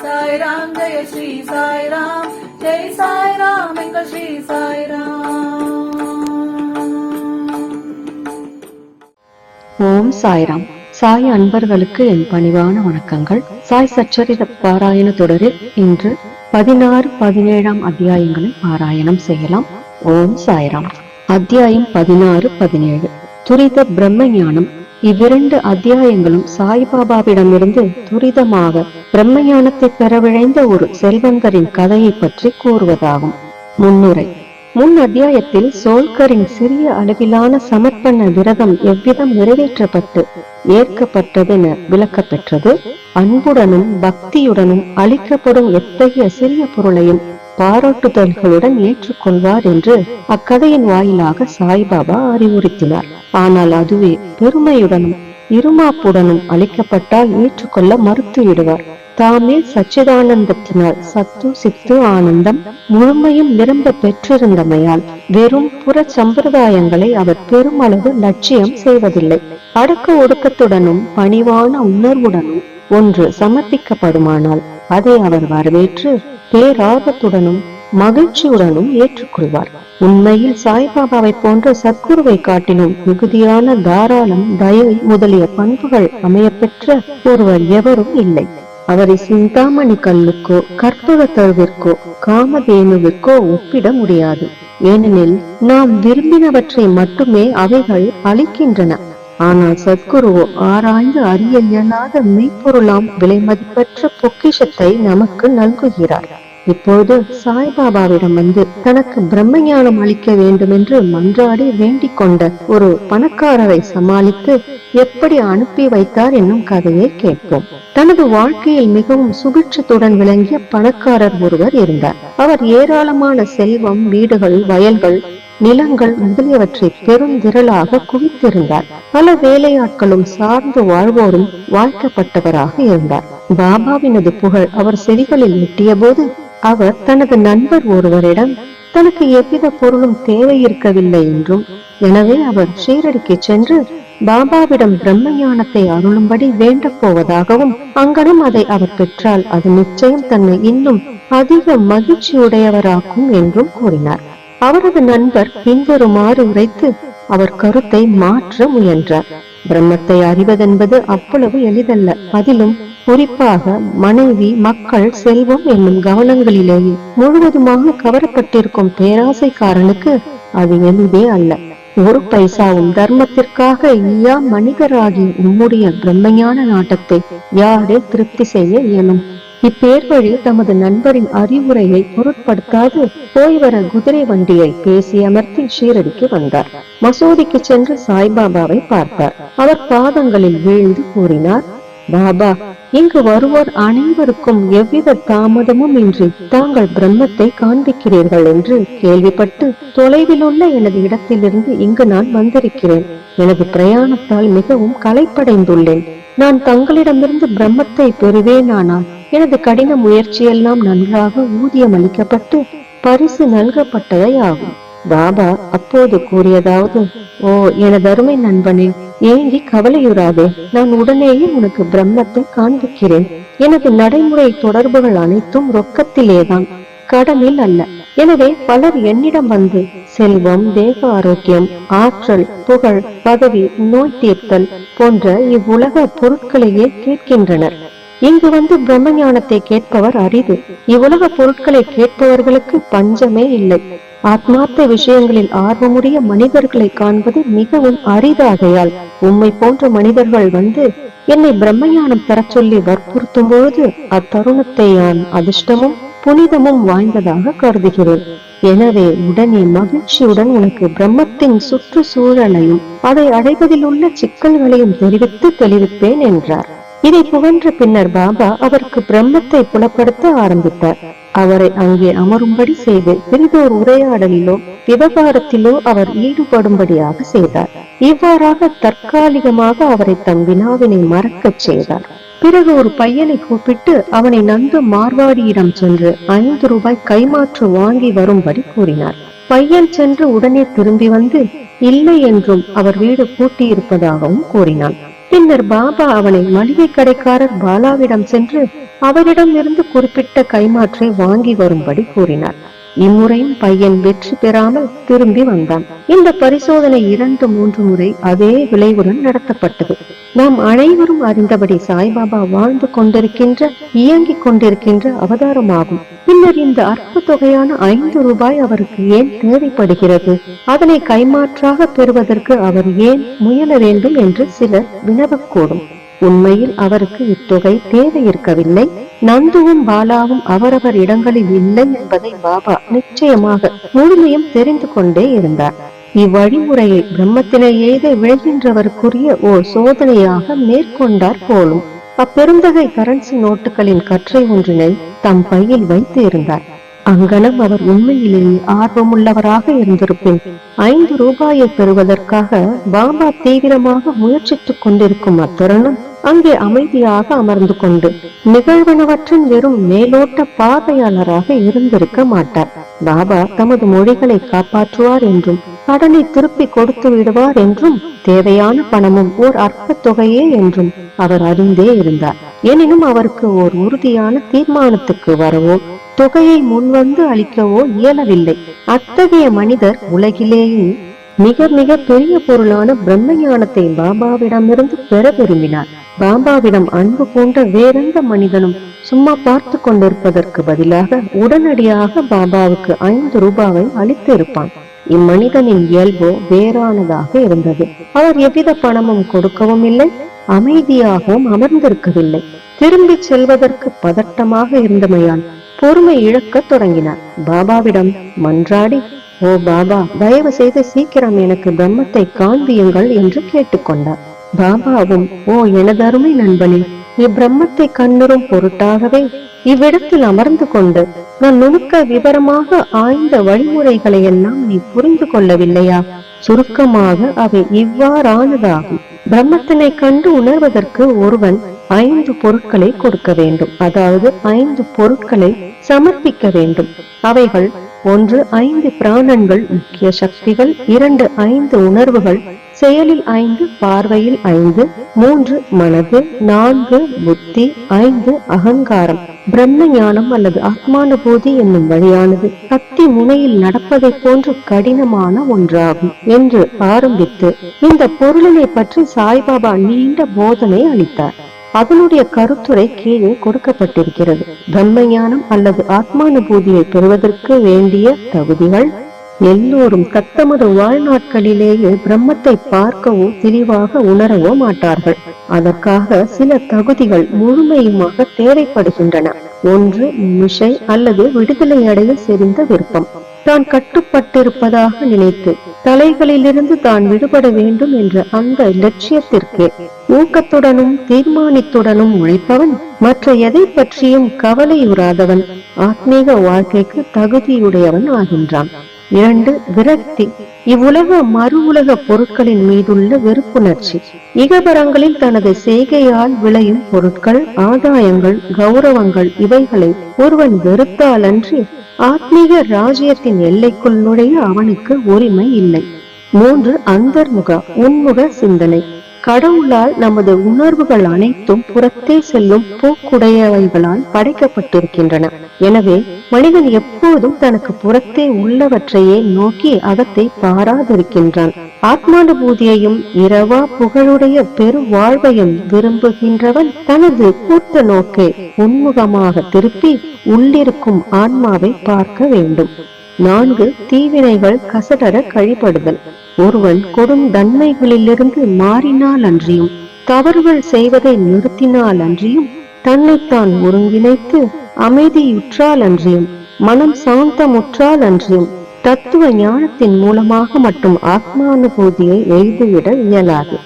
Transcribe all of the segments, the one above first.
சாய்ராம் ஜெய ஸ்ரீ சாய்ராம், ஜெய் சாய்ராம் எங்கள் ஸ்ரீ சாய்ராம். ஓம் சாய்ராம். சாய் அன்பர்களுக்கு என் பணிவான வணக்கங்கள். சாய் சச்சரித பாராயண தொடரில் இன்று 16, 17 அத்தியாயங்களை பாராயணம் செய்யலாம். ஓம் சாய்ராம். அத்தியாயம் 16, 17 துரித பிரம்ம ஞானம். இவ்விரண்டு அத்தியாயங்களும் சாய்பாபாவிடமிருந்து துரிதமாக பிரம்ம ஞானத்தை பெற விழைந்த ஒரு செல்வந்தரின் கதையை பற்றி கூறுவதாகும். முன்னுரை. முன் அத்தியாயத்தில் சோல்கரின் சிறிய அளவிலான சமர்ப்பண விரதம் எவ்விதம் நிறைவேற்றப்பட்டு ஏற்கப்பட்டது என விளக்கப்பெற்றது. அன்புடனும் பக்தியுடனும் அளிக்கப்படும் எத்தகைய சிறிய பொருளையும் பாராட்டுதல்களுடன் ஏற்றுக்கொள்வார் என்று அக்கதையின் வாயிலாக சாய்பாபா அறிவுறுத்தினார். ஆனால் அதுவே பெருமையுடனும் இருமாப்புடனும் அளிக்கப்பட்டால் ஏற்றுக்கொள்ள மறுத்து விடுவார். தாமே சச்சிதானந்தத்தினால் சத்து சித்து ஆனந்தம் முழுமையும் நிரம்ப பெற்றிருந்தமையால் வெறும் புற சம்பிரதாயங்களை அவர் பெருமளவு லட்சியம் செய்வதில்லை. அடக்க ஒடுக்கத்துடனும் பணிவான உணர்வுடனும் ஒன்று சமர்ப்பிக்கப்படுமானால் அதை அவர் வரவேற்று பேரார்வத்துடனும் மகிழ்ச்சியுடனும் ஏற்றுக்கொள்வார். உண்மையில் சாய்பாபாவை போன்ற சத்குருவை காட்டிலும் மிகுதியான தாராளம், தயை முதலிய பண்புகள் அமையப்பெற்ற ஒருவர் எவரும் இல்லை. அவரை சிந்தாமணி கல்லுக்கோ கற்பக தழுவிற்கோ காமதேனுவிற்கோ ஒப்பிட முடியாது. ஏனெனில் நாம் விரும்பினவற்றை மட்டுமே அவைகள் அளிக்கின்றன. ஆனால் சத்குருவோ ஆராய்ந்து அறிய இயலாத மெய்ப்பொருளாம் விலை மதிப்பற்ற பொக்கிஷத்தை நமக்கு நல்குகிறார். இப்போது சாய்பாபாவிடம் வந்து தனக்கு பிரம்ம ஞானம் அளிக்க வேண்டும் என்று மன்றாடி வேண்டிக் கொண்ட ஒரு பணக்காரரை சமாளித்து எப்படி அனுப்பி வைத்தார் என்னும் கதையை கேட்போம். தனது வாழ்க்கையில் மிகவும் சுபிட்சத்துடன் விளங்கிய பணக்காரர் ஒருவர் இருந்தார். அவர் ஏராளமான செல்வம், வீடுகள், வயல்கள், நிலங்கள் முதலியவற்றை பெருந்திரளாக குவித்திருந்தார். பல வேலையாட்களும் சார்ந்து வாழ்வோரும் வாழ்க்கப்பட்டவராக இருந்தார். பாபாவினது புகழ் அவர் செவிகளில் எட்டிய போது அவர் தனது நண்பர் ஒருவரிடம் தனக்கு எவ்வித பொருளும் தேவை இருக்கவில்லை என்றும், எனவே அவர் ஷீரடிக்கு சென்று பாபாவிடம் பிரம்ம ஞானத்தை அருளும்படி வேண்ட போவதாகவும், அங்கனம் அதை அவர் பெற்றால் அது நிச்சயம் தன்னை இன்னும் அதிக மகிழ்ச்சியுடையவராக்கும் என்றும் கூறினார். அவரது நண்பர் பின்வருமாறு உரைத்து அவர் கருத்தை மாற்ற முயன்றார். பிரம்மத்தை அறிவதென்பது அவ்வளவு எளிதல்ல. அதிலும் குறிப்பாக மனைவி, மக்கள், செல்வம் என்னும் கவனங்களிலேயே முழுவதுமாக கவரப்பட்டிருக்கும் பேராசைக்காரனுக்கு அது எளிதே அல்ல. ஒரு பைசாவும் தர்மத்திற்காக ஐயா மனிதராகி உம்முடைய பிரம்மஞான நாட்டத்தை யாரே திருப்தி செய்ய இயலும்? இப்பேர் வழி தமது நண்பரின் அறிவுரையை பொருட்படுத்தாது போய் வர குதிரை வண்டியை பேசி அமர்த்தி ஷீரடிக்கு வந்தார். மசூதிக்கு சென்று சாய்பாபாவை பார்த்தார். அவர் பாதங்களில் வீழ்ந்து கூறினார், பாபா, இங்கு வருவோர் அனைவருக்கும் எவ்வித தாமதமும் இன்றி தாங்கள் பிரம்மத்தை காண்பிக்கிறீர்கள் என்று கேள்விப்பட்டு தொலைவில் உள்ள எனது இடத்திலிருந்து இங்கு நான் வந்திருக்கிறேன். எனது பிரயாணத்தால் மிகவும் களைப்படைந்துள்ளேன். நான் தங்களிடமிருந்து பிரம்மத்தை பெறுவேனானால் எனது கடின முயற்சியெல்லாம் நன்றாக ஊதியம் அளிக்கப்பட்டு பரிசு நல்கப்பட்டதை ஆகும். பாபா அப்போது கூறியதாவது, ஓ எனது அருமை நண்பனே, ஏங்கி கவலையுறாதே. நான் உடனேயே உனக்கு பிரம்மத்தை காண்பிக்கிறேன். எனது நடைமுறை தொடர்புகள் அனைத்தும் ரொக்கத்திலேதான், கடனில் அல்ல. எனவே பலர் என்னிடம் வந்து செல்வம், தேக ஆரோக்கியம், ஆற்றல், புகழ், பதவி, நோய் தீர்த்தல் போன்ற இவ்வுலக பொருட்களையே கேட்கின்றனர். இங்கு வந்து பிரம்ம ஞானத்தை கேட்பவர் அரிது. இவ்வுலக பொருட்களை கேட்பவர்களுக்கு பஞ்சமே இல்லை. ஆத்மார்த்த விஷயங்களில் ஆர்வமுடைய மனிதர்களை காண்பது மிகவும் அரிதாகையால் உம்மை போன்ற மனிதர்கள் வந்து என்னை பிரம்ம ஞானம் தர சொல்லி வற்புறுத்தும் பொழுது அத்தருணத்தை நான் அதிர்ஷ்டமும் புனிதமும் வாய்ந்ததாக கருதுகிறேன். எனவே உடனே மகிழ்ச்சியுடன் உனக்கு பிரம்மத்தின் சுற்றுச்சூழலையும் அதை அடைவதில் உள்ள சிக்கல்களையும் தெரிவித்து தெளிவிப்பேன் என்றார். இதை புகன்ற பின்னர் பாபா அவருக்கு பிரம்மத்தை புலப்படுத்த ஆரம்பித்தார். அவரை அங்கே அமரும்படி செய்து பிரிதோர் உரையாடலிலோ விவகாரத்திலோ அவர் ஈடுபடும்படியாக செய்தார். இவ்வாறாக தற்காலிகமாக அவரை தம் வினாவினை மறக்கச் செய்தார். பிறகு ஒரு பையனை கூப்பிட்டு அவனை நன்கு மார்வாடியிடம் சென்று 5 ரூபாய் கைமாற்று வாங்கி வரும்படி கூறினார். பையன் சென்று உடனே திரும்பி வந்து இல்லை என்றும் அவர் வீடு பூட்டியிருப்பதாகவும் கூறினான். பின்னர் பாபா அவனை மளிகை கடைக்காரர் பாலாவிடம் சென்று அவரிடம் இருந்து குறிப்பிட்ட கைமாற்றை வாங்கி வரும்படி கூறினார். இம்முறையும் பையன் வெற்றி பெறாமல் திரும்பி வந்தான். இந்த பரிசோதனை 2-3 முறை அதே விளைவுடன் நடத்தப்பட்டது. நாம் அனைவரும் அறிந்தபடி சாய்பாபா வாழ்ந்து கொண்டிருக்கின்ற, இயங்கிக் கொண்டிருக்கின்ற அவதாரமாகும். பின்னர் இந்த அற்ப தொகையான 5 ரூபாய் அவருக்கு ஏன் தேவைப்படுகிறது? அதனை கைமாற்றாக பெறுவதற்கு அவர் ஏன் முயல வேண்டும் என்று சிலர் வினவக்கூடும். உண்மையில் அவருக்கு இத்தொகை தேவை இருக்கவில்லை. நந்துவும் பாலாவும் அவரவர் இடங்களில் இல்லை என்பதை பாபா நிச்சயமாக முழுமையும் தெரிந்து கொண்டே இருந்தார். இவ்வழிமுறையை பிரம்மத்தினை எய்த விளைகின்றவருக்குரிய ஓர் சோதனையாக மேற்கொண்டார் போலும். அப்பெருந்தகை கரன்சி நோட்டுகளின் கற்றை ஒன்றினை தம் பையில் வைத்து இருந்தார். அங்கனம் அவர் உண்மையிலேயே ஆர்வமுள்ளவராக இருந்திருப்பின் 5 ரூபாயை பெறுவதற்காக பாபா தீவிரமாக முயற்சித்துக் கொண்டிருக்கும் அத்தருணம் அங்கே அமைதியாக அமர்ந்து கொண்டு நிகழ்வனவற்றின் வெறும் மேலோட்ட பார்வையாளராக இருந்திருக்க மாட்டார். பாபா தமது மொழிகளை காப்பாற்றுவார் என்றும் கடனை திருப்பி கொடுத்து விடுவார் என்றும் தேவையான பணமும் ஓர் அற்ப தொகையே என்றும் அவர் அறிந்தே இருந்தார். எனினும் அவருக்கு ஓர் உறுதியான தீர்மானத்துக்கு வரவோ தொகையை முன்வந்து அளிக்கவோ இயலவில்லை. அத்தகைய மனிதர் உலகிலேயே மிக மிக பெரிய பொருளான பிரம்ம ஞானத்தை பாபாவிடமிருந்து பெற விரும்பினார். பாபாவிடம் அன்பு போன்ற வேறெந்த மனிதனும் சும்மா பார்த்து கொண்டிருப்பதற்கு பதிலாக உடனடியாக பாபாவுக்கு 5 ரூபாவை அளித்து இருப்பான். இம்மனிதனின் இயல்போ வேறானதாக இருந்தது. அவர் எவ்வித பணமும் கொடுக்கவும் இல்லை, அமைதியாகவும் அமர்ந்திருக்கவில்லை. திரும்பி செல்வதற்கு பதட்டமாக இருந்தமையால் பொறுமை இழக்க தொடங்கினார். பாபாவிடம் மன்றாடி, ஓ பாபா, தயவு செய்து சீக்கிரம் எனக்கு பிரம்மத்தை காண்பியுங்கள் என்று கேட்டுக்கொண்டார். பாபாவும், ஓ எனதருமை நண்பனே, இப்பிரம்மத்தை கண்ணுறும் பொருட்டாகவே இவ்விடத்தில் அமர்ந்து கொண்டு நான் நுணுக்க விவரமாக ஆய்ந்த வழிமுறைகளை எல்லாம் நீ புரிந்து கொள்ளவில்லையா? சுருக்கமாக அவை இவ்வாறானதாகும். பிரம்மத்தினை கண்டு உணர்வதற்கு ஒருவன் 5 பொருட்களை கொடுக்க வேண்டும். அதாவது 5 பொருட்களை சமர்ப்பிக்க வேண்டும். அவைகள் 1 5 பிராணன்கள், முக்கிய சக்திகள்; 2 5 உணர்வுகள், செயலில் 5, பார்வையில் 5; 3 மனது; 4 புத்தி; 5 அகங்காரம். பிரம்ம ஞானம் அல்லது ஆத்மானுபூதி என்னும் வழியானது கத்தி முனையில் நடப்பதை போன்று கடினமான ஒன்றாகும் என்று ஆரம்பித்து இந்த பொருளினை பற்றி சாய்பாபா நீண்ட போதனை அளித்தார். அதனுடைய கருத்துரை கீழே கொடுக்கப்பட்டிருக்கிறது. பிரம்ம ஞானம் அல்லது ஆத்மானுபூதியை பெறுவதற்கு வேண்டிய தகுதிகள். எல்லோரும் தத்தமது வாழ்நாட்களிலேயே பிரம்மத்தை பார்க்கவோ தெளிவாக உணரவோ மாட்டார்கள். அதற்காக சில தகுதிகள் முழுமையுமாக தேவைப்படுகின்றன. 1 நிமிஷை அல்லது விடுதலை அடைய செறிந்த விருப்பம். தான் கட்டுப்பட்டிருப்பதாக நினைத்து தலைகளிலிருந்து தான் விடுபட வேண்டும் என்ற அந்த லட்சியத்திற்கு ஊக்கத்துடனும் தீர்மானத்துடனும் உழைப்பவன், மற்ற எதை பற்றியும் கவலையுறாதவன் ஆத்மீக வாழ்க்கைக்கு தகுதியுடையவன் ஆகின்றான். 2 விரக்தி. இவ்வுலக மறு உலக பொருட்களின் மீதுள்ள வெறுப்புணர்ச்சி. இகபரங்களில் தனது செய்கையால் விளையும் பொருட்கள், ஆதாயங்கள், கௌரவங்கள் இவைகளை ஒருவன் வெறுத்தால் அன்றி ஆத்மீக ராஜ்யத்தின் எல்லைக்குள் நுழைய அவனுக்கு உரிமை இல்லை. 3 அந்தர்முக உன்முக சிந்தனை. கடவுளால் நமது உணர்வுகள் அனைத்தும் புறத்தே செல்லும் போக்குடையவைகளால் படைக்கப்பட்டிருக்கின்றன. எனவே மனிதன் எப்போதும் தனக்கு புறத்தே உள்ளவற்றையே நோக்கி அகத்தை பாராதிருக்கின்றான். ஆத்மானுபூதியையும் இரவா புகழுடைய பெரு வாழ்வையும் விரும்புகின்றவன் தனது கூட்ட நோக்கை உன்முகமாக திருப்பி உள்ளிருக்கும் ஆன்மாவை பார்க்க வேண்டும். 4 தீவினைகள் கசடர கழிபடுதல். ஒருவன் கொடும் தன்மைகளிலிருந்து மாறினால் அன்றியும், தவறுகள் செய்வதை நிறுத்தினால் அன்றியும், தன்னைத்தான் ஒருங்கிணைத்து அமைதியுற்றால் அன்றியும், மனம் சாந்தமுற்றால் அன்றியும், தத்துவ ஞானத்தின் மூலமாக மட்டும் ஆத்மானுபூதியை எய்துவிட இயலாது.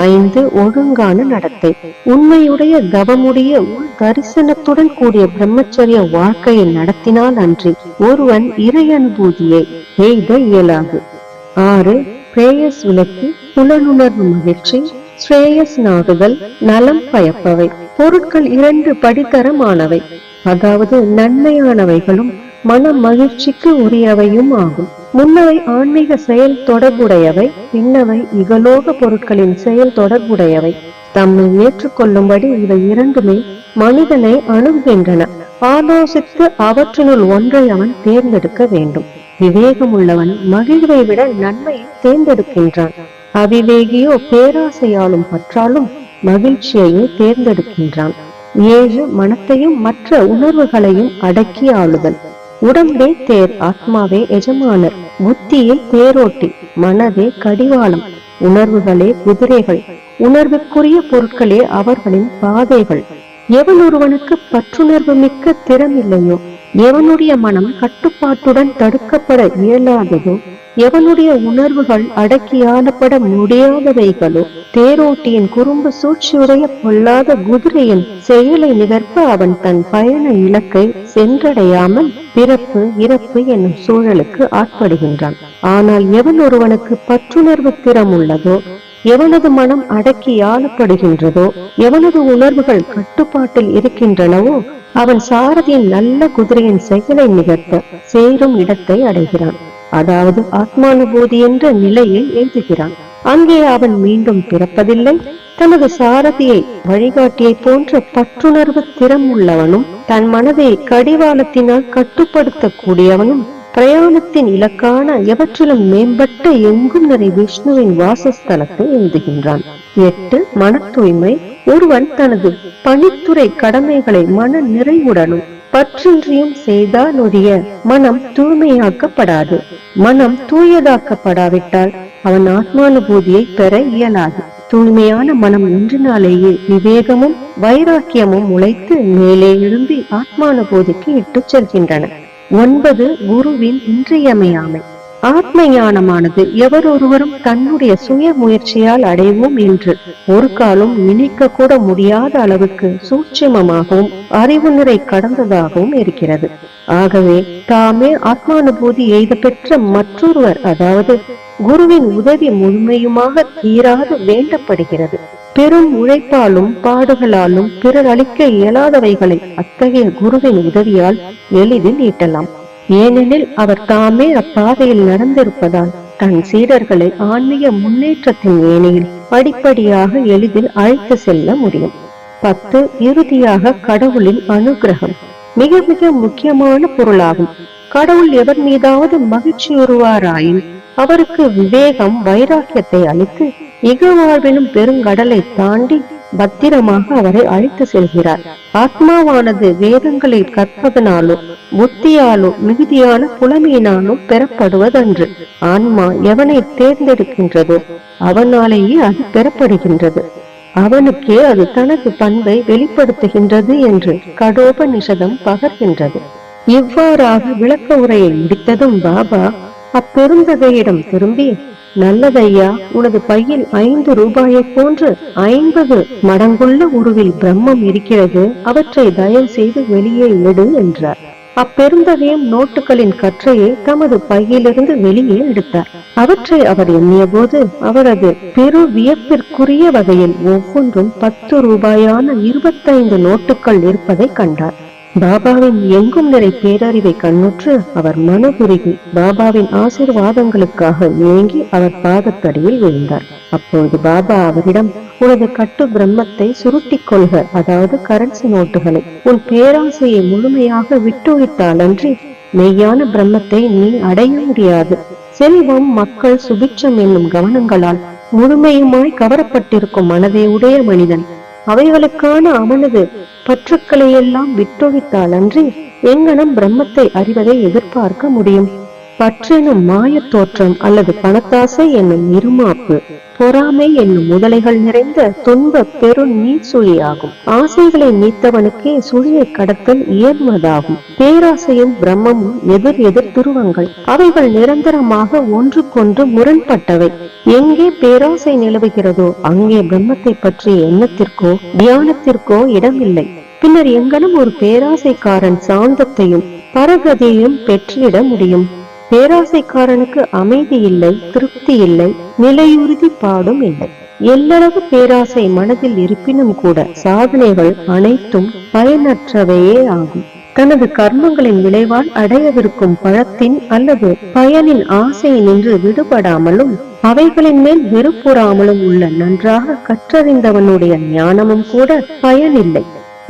5 ஒழுங்கான நடத்தை. உண்மையுடைய தவமுடைய உள் தரிசனத்துடன் கூடிய பிரம்மச்சரிய வாழ்க்கையை நடத்தினால் அன்றி ஒருவன் இறை அனுபூதியை எய்த இயலாது. 6 பிரேயஸ் விளக்கி புலனுணர்வு மகிழ்ச்சி, ஸ்ரேயஸ் நாடுதல், நலம் பயப்பவை. பொருட்கள் 2 படித்தரமானவை, அதாவது நன்மையானவைகளும் மன மகிழ்ச்சிக்கு உரியவையும் ஆகும். முன்னவை ஆன்மீக செயல் தொடர்புடையவை, பின்னவை இகலோக பொருட்களின் செயல் தொடர்புடையவை. தம்மை ஏற்றுக்கொள்ளும்படி இவை இரண்டுமே மனிதனை அணுகுகின்றன. ஆலோசித்து அவற்றினுள் ஒன்றை அவன் தேர்ந்தெடுக்க வேண்டும். விவேகம் உள்ளவன் மகிழ்வை விட நன்மையை தேர்ந்தெடுக்கின்றான். அவிவேகியோ பேராசையாலும் பற்றாலும் மகிழ்ச்சியையே தேர்ந்தெடுக்கின்றான். 7 மனத்தையும் மற்ற உணர்வுகளையும் அடக்கி ஆளுதல். உடம்பே தேர், ஆத்மாவே எஜமானர். புத்தியே தேரோட்டி, மனதே கடிவாளம், உணர்வுகளே குதிரைகள், உணர்வுக்குரிய பொருட்களே அவர்களின் பாதைகள். எவன் ஒருவனுக்கு பற்றுணர்வு மிக்க திறமில்லையோ, எவனுடைய மனம் கட்டுப்பாட்டுடன் தடுக்கப்பட இயலாததோ, எவனுடைய உணர்வுகள் அடக்கியாளப்பட முடியாதவைகளோ, தேரோட்டியின் குறும்பு சூழ்ச்சியுடைய பொல்லாத குதிரையின் செயலை நிகர்ப்ப அவன் தன் பயண இலக்கை சென்றடையாமல் பிறப்பு இறப்பு என்னும் சூழலுக்கு ஆட்படுகின்றான். ஆனால் எவன் ஒருவனுக்கு பற்றுணர்வு திறம் உள்ளதோ, எவனது மனம் அடக்கி ஆளப்படுகின்றதோ, எவனது உணர்வுகள் கட்டுப்பாட்டில் இருக்கின்றனவோ, அவன் சாரதியின் நல்ல குதிரையின் செயலை நிகழ்த்த சேரும் இடத்தை அடைகிறான். அதாவது ஆத்மானுபூதி என்ற நிலையை எழுதுகிறான். அங்கே அவன் மீண்டும் பிறப்பதில்லை. தனது சாரதியை வழிகாட்டியை போன்ற பற்றுணர்வு திறம் உள்ளவனும், தன் மனதை கடிவாளத்தினால் கட்டுப்படுத்த கூடியவனும், பிரயாணத்தின் இலக்கான எவற்றிலும் மேம்பட்ட எங்கும் நிறை விஷ்ணுவின் வாசஸ்தலத்தை எழுதுகின்றான். 8 மன தூய்மை. ஒருவன் தனது பணித்துறை கடமைகளை மன நிறைவுடனும் பற்றின்றியும் செய்தால் ஒழிய மனம் தூய்மையாக்கப்படாது. மனம் தூயதாக்கப்படாவிட்டால் அவன் ஆத்மானுபூதியை பெற இயலாது. தூய்மையான மனம் ஒன்றினாலேயே விவேகமும் வைராக்கியமும் உழைத்து மேலே எழும்பி ஆத்மானுபூதிக்கு இட்டு செல்கின்றன. 9 குருவின் இன்றியமையாமை. ஆத்ம ஞானமானது எவரொருவரும் தன்னுடைய சுய முயற்சியால் அடைவோம் என்று ஒரு காலம் நினைக்க கூட முடியாத அளவுக்கு சூட்சுமமாகவும் அறிவு நிறை கடந்ததாகவும் இருக்கிறது. ஆகவே தாமே ஆத்மானுபூதி எய்த பெற்ற மற்றொருவர், அதாவது குருவின் உதவி முழுமையுமாக தீராது வேண்டப்படுகிறது. பெரும் உழைப்பாலும் பாடுகளாலும் பிறர் அளிக்க இயலாதவைகளை அத்தகைய குருவின் உதவியால் எளிதில் ஈட்டலாம். ஏனெனில் அவர் தாமே அப்பாதையில் நடந்திருப்பதால் தன் சீடர்களை ஆன்மீக முன்னேற்றத்தின் ஏணியில் படிப்படியாக எளிதில் அழைத்து செல்ல முடியும். 10 இறுதியாக கடவுளின் அனுகிரகம் மிக மிக முக்கியமான பொருளாகும். கடவுள் எவர் மீதாவது மகிழ்ச்சியுறுவாராயின் அவருக்கு விவேகம் வைராக்கியத்தை அளித்து இக வாழ்வினும் பெருங்கடலை தாண்டி பத்திரமாக அவரை அழைத்து செல்கிறார். ஆத்மாவானது வேதங்களை கற்பதனாலோ புத்தியாலோ மிகுதியான புலமையினாலோ பெறப்படுவதன்று. ஆன்மா எவனை தேர்ந்தெடுக்கின்றதோ அவனாலேயே அது பெறப்படுகின்றது. அவனுக்கே அது தனது பண்பை வெளிப்படுத்துகின்றது என்று கடோபநிஷதம் பகர்கின்றது. இவ்வாறாக விளக்க உரையை முடித்ததும் பாபா அப்பெருந்தகையிடம் திரும்பி, நல்லதையா, உனது பையில் 5 ரூபாயை போன்று 50 மடங்குள்ள உருவில் பிரம்மம் இருக்கிறது, அவற்றை தயவு செய்து வெளியே எடு என்றார். அப்பெருந்தகையும் நோட்டுகளின் கற்றையை தமது பையிலிருந்து வெளியே எடுத்தார். அவற்றை அவர் எண்ணிய போது அவரது பெரு வியப்பிற்குரிய வகையில் ஒவ்வொன்றும் 10 ரூபாயான 25 நோட்டுகள் இருப்பதை கண்டார். பாபாவின் எங்கும் நிறை பேரறிவை கண்ணுற்று அவர் மனதுருகி பாபாவின் ஆசீர்வாதங்களுக்காக ஏங்கி அவர் பாதத்தடியில் விழுந்தார். அப்பொழுது பாபா அவரிடம், உனது கட்டு பிரம்மத்தை சுருட்டிக் கொள்க, அதாவது கரன்சி நோட்டுகளை. உன் பேராசையை முழுமையாக விட்டொழித்தாலன்றி மெய்யான பிரம்மத்தை நீ அடைய முடியாது. செல்வம், மக்கள், சுபிட்சம் என்னும் கவனங்களால் முழுமையுமாய் கவரப்பட்டிருக்கும் மனதை உடைய மனிதன் அவைகளுக்கான அவனது பற்றுக்களை எல்லாம் விட்டொழித்தாலன்றி எங்கனம் பிரம்மத்தை அறிவதை எதிர்பார்க்க முடியும்? பற்றெனும் மாயத் தோற்றம் அல்லது பணத்தாசை என்னும் இருமாப்பு, பொறாமை என்னும் முதலைகள் நிறைந்த துன்ப பெரு நீர் சுழியாகும். ஆசைகளை நீத்தவனுக்கே சுழியை கடத்தல் இயல்வதாகும். பேராசையும் பிரம்மமும் எதிர் எதிர் துருவங்கள். அவைகள் நிரந்தரமாக ஒன்றுக்கொன்று முரண்பட்டவை. எங்கே பேராசை நிலவுகிறதோ அங்கே பிரம்மத்தை பற்றிய எண்ணத்திற்கோ தியானத்திற்கோ இடமில்லை. பின்னர் எங்கனும் ஒரு பேராசைக்காரன் சாந்தத்தையும் பரகதியையும் பெற்றிட முடியும்? பேராசைக்காரனுக்கு அமைதி இல்லை, திருப்தி இல்லை, நிலையுறுதி பாடும் இல்லை. எல்லளவு பேராசை மனதில் இருப்பினும் கூட சாதனைகள் அனைத்தும் பயனற்றவையே ஆகும். தனது கர்மங்களின் விளைவால் அடையவிருக்கும் பழத்தின் அல்லது பயனின் ஆசையினின்று விடுபடாமலும் அவைகளின் மேல் வெறுப்புறாமலும் உள்ள நன்றாக கற்றறிந்தவனுடைய ஞானமும் கூட பயனில்லை.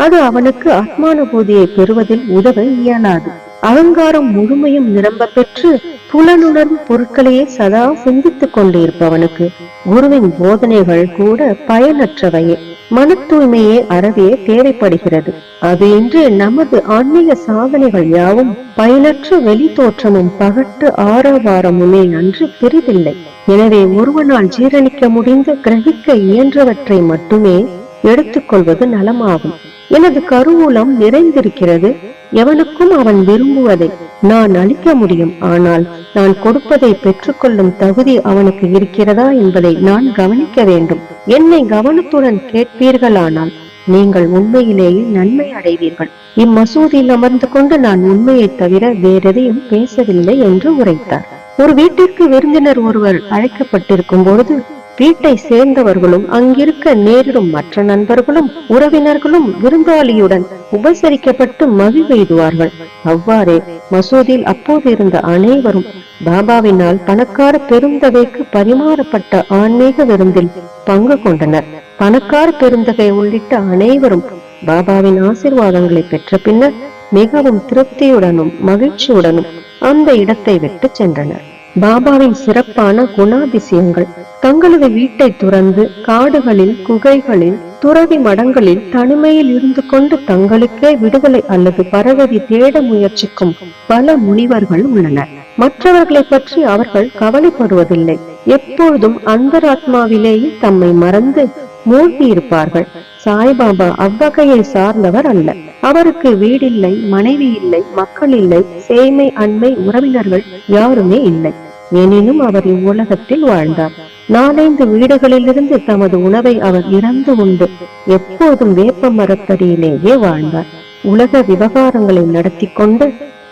அது அவனுக்கு ஆத்மானுபூதியை பெறுவதில் உதவ இயலாது. அகங்காரம் முழுமையும் நிரம்ப பெற்று புலனுணர்வு பொருட்களையே சதா சிந்தித்துக் கொண்டிருப்பவனுக்கு குருவின் போதனைகள் கூட பயனற்றவையே. மன தூய்மையே அறவே தேவைப்படுகிறது. அது இன்று நமது ஆன்மீக சாதனைகள் யாவும் பயனற்ற வெளி தோற்றமும் பகட்டு ஆரவாரமுமே அன்று பிரிவில்லை. எனவே ஒருவனால் ஜீரணிக்க முடிந்த கிரகிக்க இயன்றவற்றை மட்டுமே எடுத்துக்கொள்வது நலமாகும். எனது கருவூலம் நிறைந்திருக்கிறது. எவனுக்கும் அவன் விரும்புவதை நான் அளிக்க முடியும். ஆனால் நான் கொடுப்பதை பெற்றுக்கொள்ளும் தகுதி அவனுக்கு இருக்கிறதா என்பதை நான் கவனிக்க வேண்டும். என்னை கவனத்துடன் கேட்பீர்களானால் நீங்கள் உண்மையிலேயே நன்மை அடைவீர்கள். இம்மசூதியில் அமர்ந்து கொண்டு நான் உண்மையை தவிர வேறெதையும் பேசவில்லை என்று உரைத்தார். ஒரு வீட்டிற்கு விருந்தினர் ஒருவர் அழைக்கப்பட்டிருக்கும் பொழுது வீட்டை சேர்ந்தவர்களும் அங்கிருக்க நேரிடும் மற்ற நண்பர்களும் உறவினர்களும் விருந்தாளியுடன் உபசரிக்கப்பட்டு மகிழ்வெய்துவார்கள். அவ்வாறே மசூதியில் அப்போது இருந்த அனைவரும் பாபாவினால் பணக்கார பெருந்தகைக்கு பரிமாறப்பட்ட ஆன்மீக விருந்தில் பங்கு கொண்டனர். பணக்கார பெருந்தகை உள்ளிட்ட அனைவரும் பாபாவின் ஆசீர்வாதங்களை பெற்ற பின்னர் மிகவும் திருப்தியுடனும் மகிழ்ச்சியுடனும் அந்த இடத்தை விட்டு சென்றனர். பாபாவின் சிறப்பான குணாதிசயங்கள். தங்களது வீட்டை துறந்து காடுகளில், குகைகளில், துறவி மடங்களில் தனிமையில் இருந்து கொண்டு தங்களுக்கே விடுதலை அல்லது பரவதி தேட முயற்சிக்கும் பல முனிவர்கள் உள்ளனர். மற்றவர்களை பற்றி அவர்கள் கவலைப்படுவதில்லை. எப்பொழுதும் அந்தராத்மாவிலேயே தம்மை மறந்து மூழ்கி இருப்பார்கள். சாய்பாபா அவ்வகையை சார்ந்தவர் அல்ல. அவருக்கு வீடில்லை, மனைவி இல்லை, மக்கள் இல்லை, சேமை அண்மை உறவினர்கள் யாருமே இல்லை. எனினும் அவர் இவ்வுலகத்தில் வாழ்ந்தார். 4-5 வீடுகளிலிருந்து தமது உணவை அவர் இறந்து உண்டு எப்போதும் வேப்ப மரத்தடியிலேயே வாழ்ந்தார். உலக விவகாரங்களை நடத்தி கொண்டு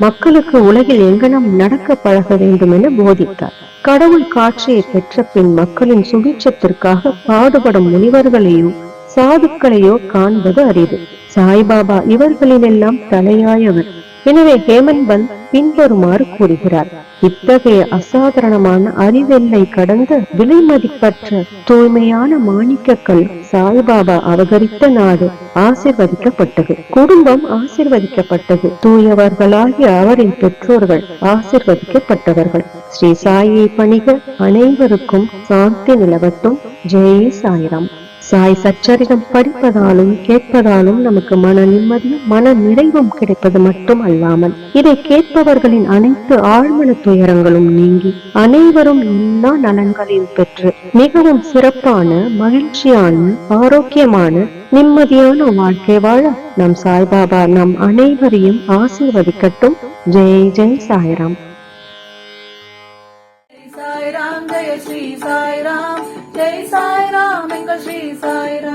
மக்களுக்கு உலகில் எங்கனம் நடக்க பழக வேண்டும் என போதித்தார். கடவுள் காட்சியை பெற்ற பின் மக்களின் சுபிட்சத்திற்காக பாடுபடும் முனிவர்களையோ சாதுக்களையோ காண்பது அரிது. சாய்பாபா இவர்களிலெல்லாம் தலையாயவர். எனவே ஹேமந்த் பந்த் பின்வருமாறு கூறுகிறார்: இத்தகைய அசாதாரணமான அறிவெல்லை கடந்த விலை மதிப்பற்ற தூய்மையான மாணிக்கங்கள் சாய்பாபா அவதரித்த நாடு ஆசிர்வதிக்கப்பட்டது. குடும்பம் ஆசிர்வதிக்கப்பட்டது. தூயவர்களாகிய அவரின் பெற்றோர்கள் ஆசிர்வதிக்கப்பட்டவர்கள். ஸ்ரீ சாயை பணிக. அனைவருக்கும் சாந்தி நிலவட்டும். ஜெய் சாய்ராம். சாய் சச்சரிதம் படிப்பதாலும் கேட்பதாலும் நமக்கு மன நிம்மதியும் மன நிறைவும் கிடைப்பது மட்டும் அல்லாமல் இதை கேட்பவர்களின் அனைத்து ஆழ்மன துயரங்களும் நீங்கி அனைவரும் எல்லா நலன்களையும் பெற்று மிகவும் சிறப்பான, மகிழ்ச்சியான, ஆரோக்கியமான, நிம்மதியான வாழ்க்கை வாழ நம் சாய்பாபா நம் அனைவரையும் ஆசீர்வதிக்கட்டும். ஜெய் ஜெய் சாய்ராம். சாய்ராம். ஜெய ஸ்ரீ சாய்ராம். ஜெய் சாய்ராம். எங்கள் ஸ்ரீ சாய்ராம்.